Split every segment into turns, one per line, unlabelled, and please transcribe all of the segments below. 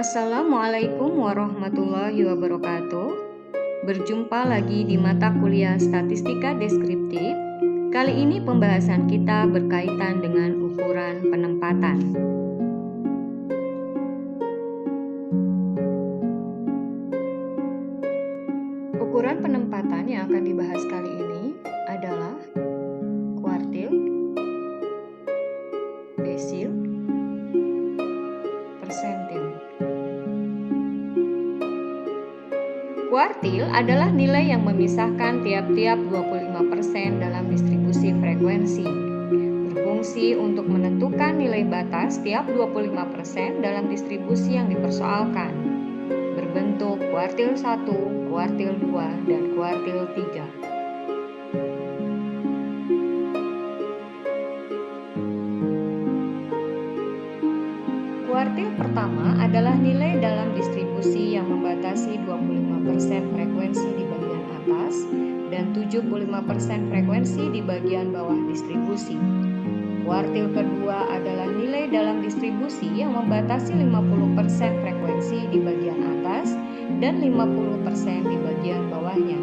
Assalamualaikum warahmatullahi wabarakatuh. Berjumpa lagi di mata kuliah Statistika Deskriptif. Kali ini pembahasan kita berkaitan dengan ukuran penempatan. Ukuran penempatan yang akan dibahas kali ini adalah kuartil, desil, persentil. Kuartil adalah nilai yang memisahkan tiap-tiap 25% dalam distribusi frekuensi. Berfungsi untuk menentukan nilai batas tiap 25% dalam distribusi yang dipersoalkan. Berbentuk kuartil 1, kuartil 2, dan kuartil 3. Kuartil pertama adalah nilai dalam distribusi yang membatasi 25% frekuensi di bagian atas dan 75% frekuensi di bagian bawah distribusi. Kuartil kedua adalah nilai dalam distribusi yang membatasi 50% frekuensi di bagian atas dan 50% di bagian bawahnya.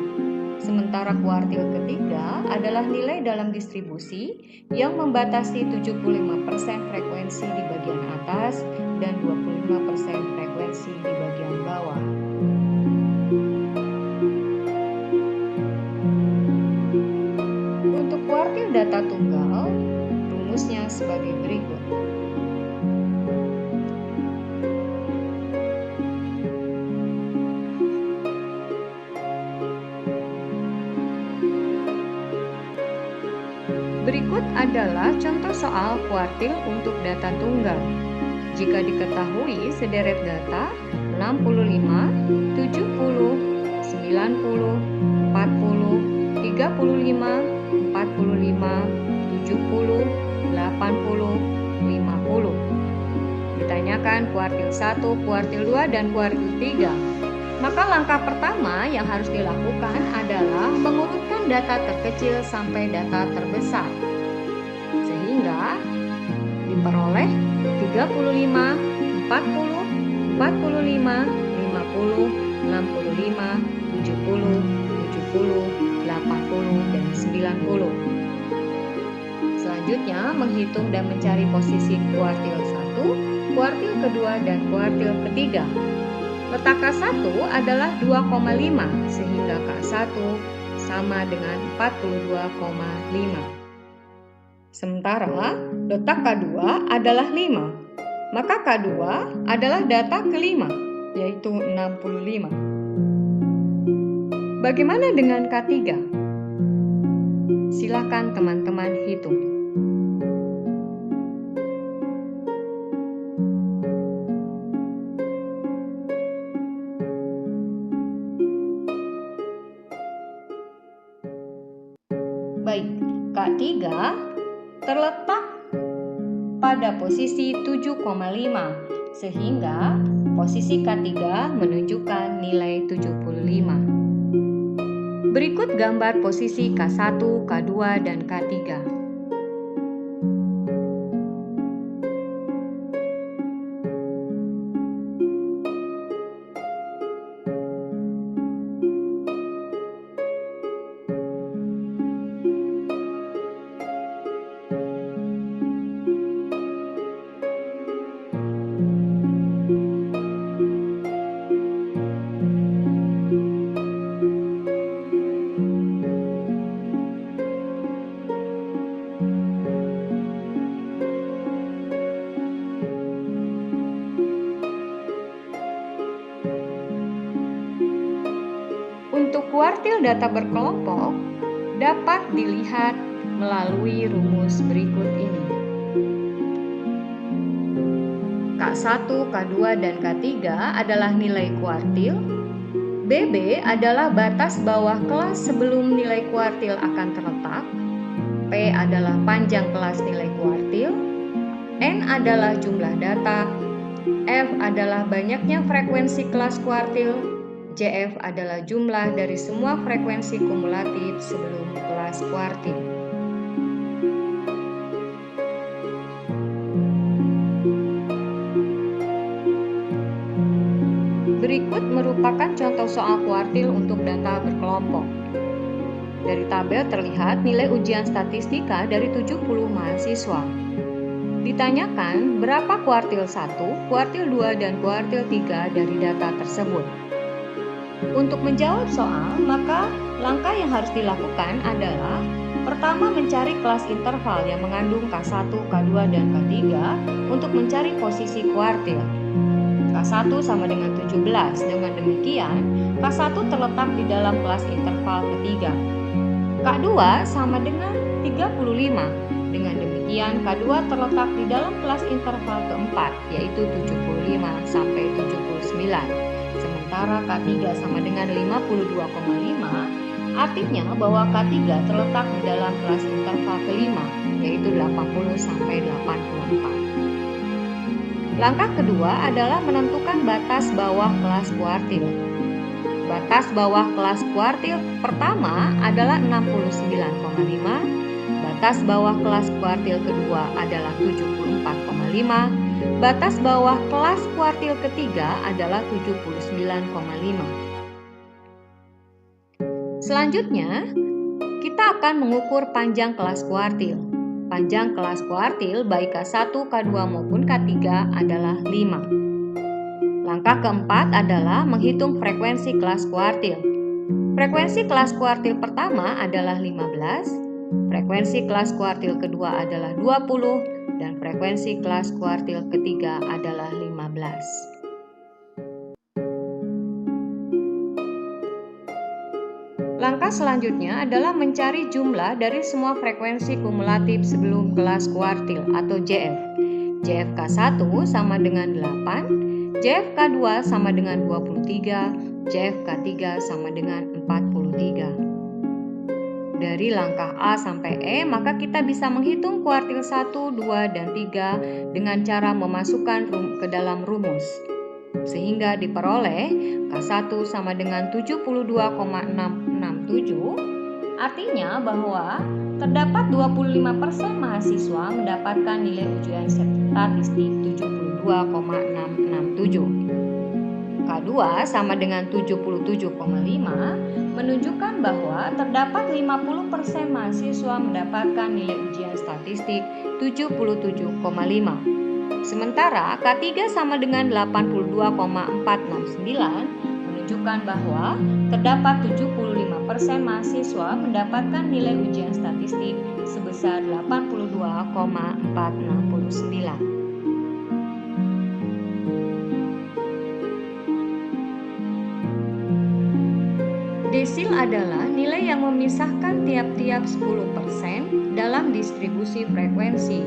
Sementara kuartil ketiga adalah nilai dalam distribusi yang membatasi 75% frekuensi di bagian atas dan 25% frekuensi di bagian bawah. Untuk kuartil data tunggal, rumusnya sebagai berikut. Berikut adalah contoh soal kuartil untuk data tunggal. Jika diketahui sederet data 65, 70, 90, 40, 35, 45, 70, 80, 50. Ditanyakan kuartil 1, kuartil 2, dan kuartil 3. Maka langkah pertama yang harus dilakukan adalah mengurutkan data terkecil sampai data terbesar. Sehingga diperoleh 35, 40, 45, 50, 65, 70, 80, dan 90. Selanjutnya menghitung dan mencari posisi kuartil 1, kuartil kedua, dan kuartil ketiga. Letak K1 adalah 2,5 sehingga K1 sama dengan 42,5. Sementara letak K2 adalah 5, maka K2 adalah data kelima, yaitu 65. Bagaimana dengan K3? Silakan teman-teman hitung. Baik, K3 terletak pada posisi 7,5 sehingga posisi K3 menunjukkan nilai 75. Berikut gambar posisi K1, K2, dan K3. Untuk kuartil data berkelompok dapat dilihat melalui rumus berikut ini. K1, K2, dan K3 adalah nilai kuartil. BB adalah batas bawah kelas sebelum nilai kuartil akan terletak. P adalah panjang kelas nilai kuartil. N adalah jumlah data. F adalah banyaknya frekuensi kelas kuartil. JF adalah jumlah dari semua frekuensi kumulatif sebelum kelas kuartil. Berikut merupakan contoh soal kuartil untuk data berkelompok. Dari tabel terlihat nilai ujian statistika dari 70 mahasiswa. Ditanyakan berapa kuartil 1, kuartil 2, dan kuartil 3 dari data tersebut. Untuk menjawab soal, maka langkah yang harus dilakukan adalah pertama mencari kelas interval yang mengandung K1, K2, dan K3 untuk mencari posisi kuartil. K1 sama dengan 17, dengan demikian K1 terletak di dalam kelas interval ketiga. K2 sama dengan 35, dengan demikian K2 terletak di dalam kelas interval keempat, yaitu 75 sampai 79. Sementara K3 sama dengan 52,5, artinya bahwa K3 terletak di dalam kelas interval kelima, yaitu 80 sampai 84. Langkah kedua adalah menentukan batas bawah kelas kuartil. Batas bawah kelas kuartil pertama adalah 69,5, batas bawah kelas kuartil kedua adalah 74,5, batas bawah kelas kuartil ketiga adalah 79,5. Selanjutnya, kita akan mengukur panjang kelas kuartil. Panjang kelas kuartil baik K1, K2 maupun K3 adalah 5. Langkah keempat adalah menghitung frekuensi kelas kuartil. Frekuensi kelas kuartil pertama adalah 15, frekuensi kelas kuartil kedua adalah 20, dan frekuensi kelas kuartil ketiga adalah 15. Langkah selanjutnya adalah mencari jumlah dari semua frekuensi kumulatif sebelum kelas kuartil atau JF. JF K1 sama dengan 8, JF K2 sama dengan 23, JF K3 sama dengan 43. Dari langkah A sampai E, maka kita bisa menghitung kuartil 1, 2, dan 3 dengan cara memasukkan ke dalam rumus. Sehingga diperoleh K1 sama dengan 72,667, artinya bahwa terdapat 25% mahasiswa mendapatkan nilai ujian statistik 72,667. K2 sama dengan 77,5 menunjukkan bahwa terdapat 50% mahasiswa mendapatkan nilai ujian statistik 77,5. Sementara K3 sama dengan 82,469 menunjukkan bahwa terdapat 75% mahasiswa mendapatkan nilai ujian statistik sebesar 82,469. Desil adalah nilai yang memisahkan tiap-tiap 10% dalam distribusi frekuensi,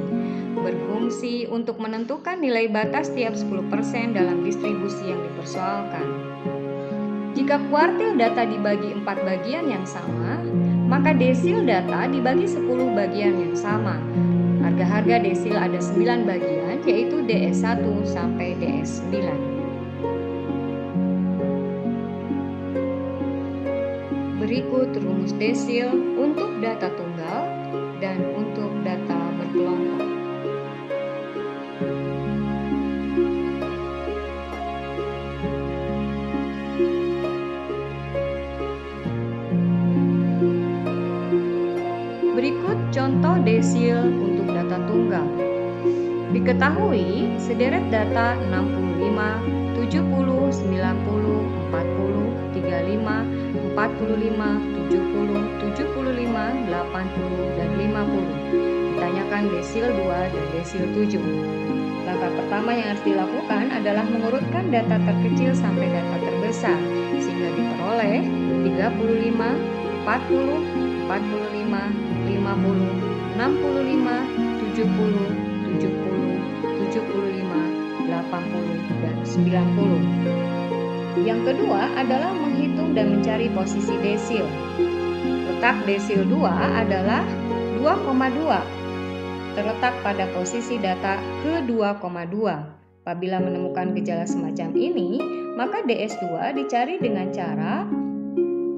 berfungsi untuk menentukan nilai batas tiap 10% dalam distribusi yang dipersoalkan. Jika kuartil data dibagi 4 bagian yang sama, maka desil data dibagi 10 bagian yang sama. Harga-harga desil ada 9 bagian, yaitu DS1 sampai DS9. Berikut rumus desil untuk data tunggal dan untuk data berkelompok. Berikut contoh desil untuk data tunggal. Diketahui sederet data 65, 70, 90, 40, 35, 45, 70, 75, 80, dan 50. Ditanyakan desil 2 dan desil 7. Langkah pertama yang harus dilakukan adalah mengurutkan data terkecil sampai data terbesar, sehingga diperoleh 35, 40, 45, 50, 65, 70, 70, 75, 80, dan 90. Yang kedua adalah menghitung dan mencari posisi desil. Letak desil 2 adalah 2,2. Terletak pada posisi data ke-2,2. Apabila menemukan gejala semacam ini, maka DS2 dicari dengan cara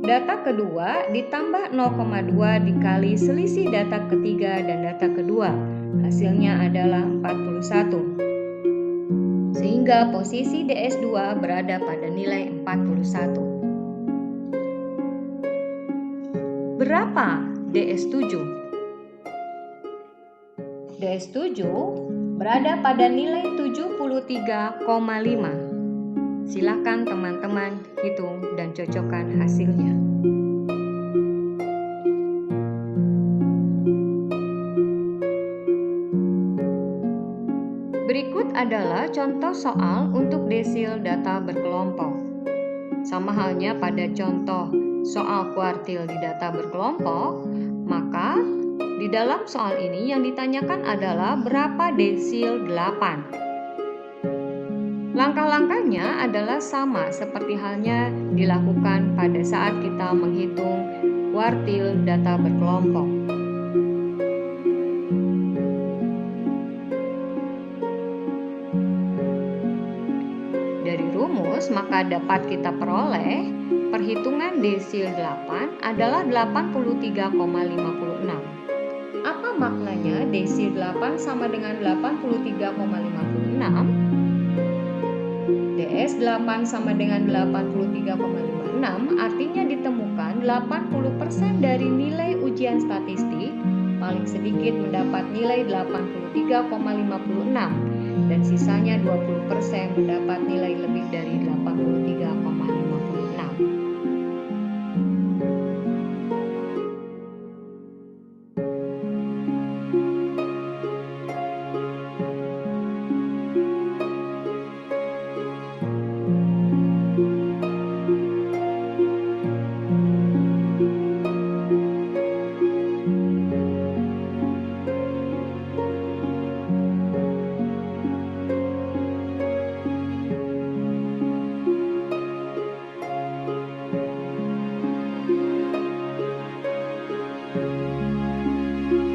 data kedua ditambah 0,2 dikali selisih data ketiga dan data kedua. Hasilnya adalah 41. Sehingga sehingga posisi DS2 berada pada nilai 41. Berapa DS7? DS7 berada pada nilai 73,5. Silakan teman-teman hitung dan cocokkan hasilnya. Berikut adalah contoh soal untuk desil data berkelompok. Sama halnya pada contoh soal kuartil di data berkelompok, maka di dalam soal ini yang ditanyakan adalah berapa desil 8. Langkah-langkahnya adalah sama seperti halnya dilakukan pada saat kita menghitung kuartil data berkelompok. Dari rumus maka dapat kita peroleh perhitungan desil 8 adalah 83,56. Apa maknanya desil 8 sama dengan 83,56? DS8 sama dengan 83,56 artinya ditemukan 80% dari nilai ujian statistik paling sedikit mendapat nilai 83,56 dan sisanya 20% mendapat nilai lebih dari 83,56.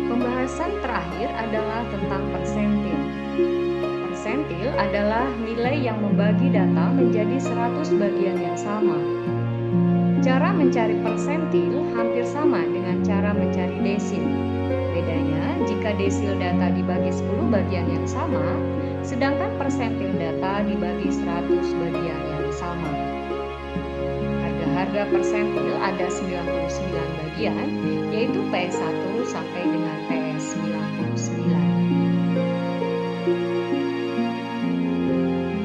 Pembahasan terakhir adalah tentang persentil. Persentil adalah nilai yang membagi data menjadi 100 bagian yang sama. Cara mencari persentil hampir sama dengan cara mencari desil. Bedanya, jika desil data dibagi 10 bagian yang sama, sedangkan persentil data dibagi 100 bagian yang sama. Harga persentil ada 99 bagian, yaitu PS1 sampai dengan PS99.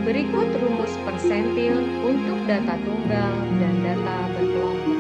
Berikut rumus persentil untuk data tunggal dan data berkelompok.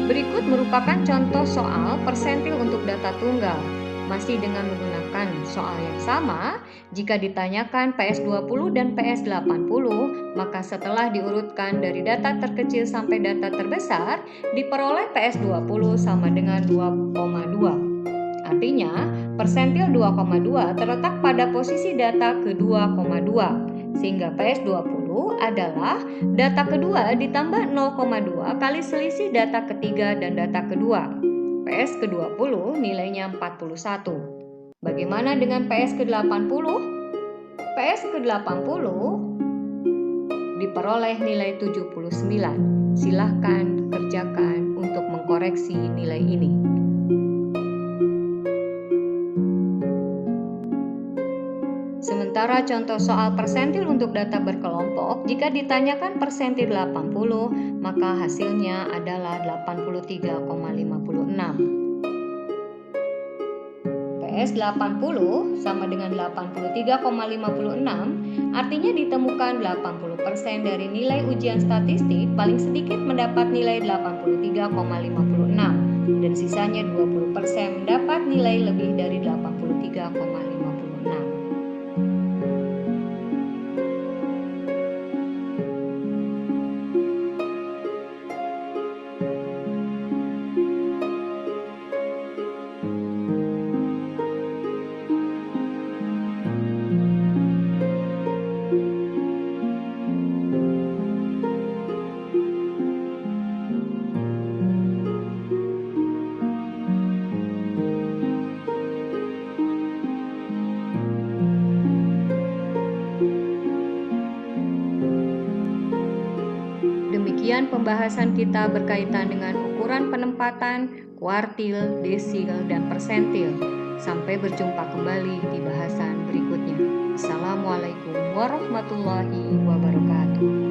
Berikut merupakan contoh soal persentil untuk data tunggal. Masih dengan menggunakan soal yang sama, jika ditanyakan PS20 dan PS80, maka setelah diurutkan dari data terkecil sampai data terbesar, diperoleh PS20 sama dengan 2,2. Artinya, persentil 2,2 terletak pada posisi data ke 2,2. Sehingga PS20 adalah data kedua ditambah 0,2 kali selisih data ketiga dan data kedua. PS ke-20 nilainya 41. Bagaimana dengan PS ke-80? PS ke-80 diperoleh nilai 79. Silahkan kerjakan untuk mengkoreksi nilai ini. Sementara contoh soal persentil untuk data berkelompok, jika ditanyakan persentil 80, maka hasilnya adalah 83,56. PS 80 sama dengan 83,56, artinya ditemukan 80% dari nilai ujian statistik paling sedikit mendapat nilai 83,56 dan sisanya 20% mendapat nilai lebih dari 83,56. Demikian pembahasan kita berkaitan dengan ukuran penempatan, kuartil, desil, dan persentil. Sampai berjumpa kembali di bahasan berikutnya. Assalamualaikum warahmatullahi wabarakatuh.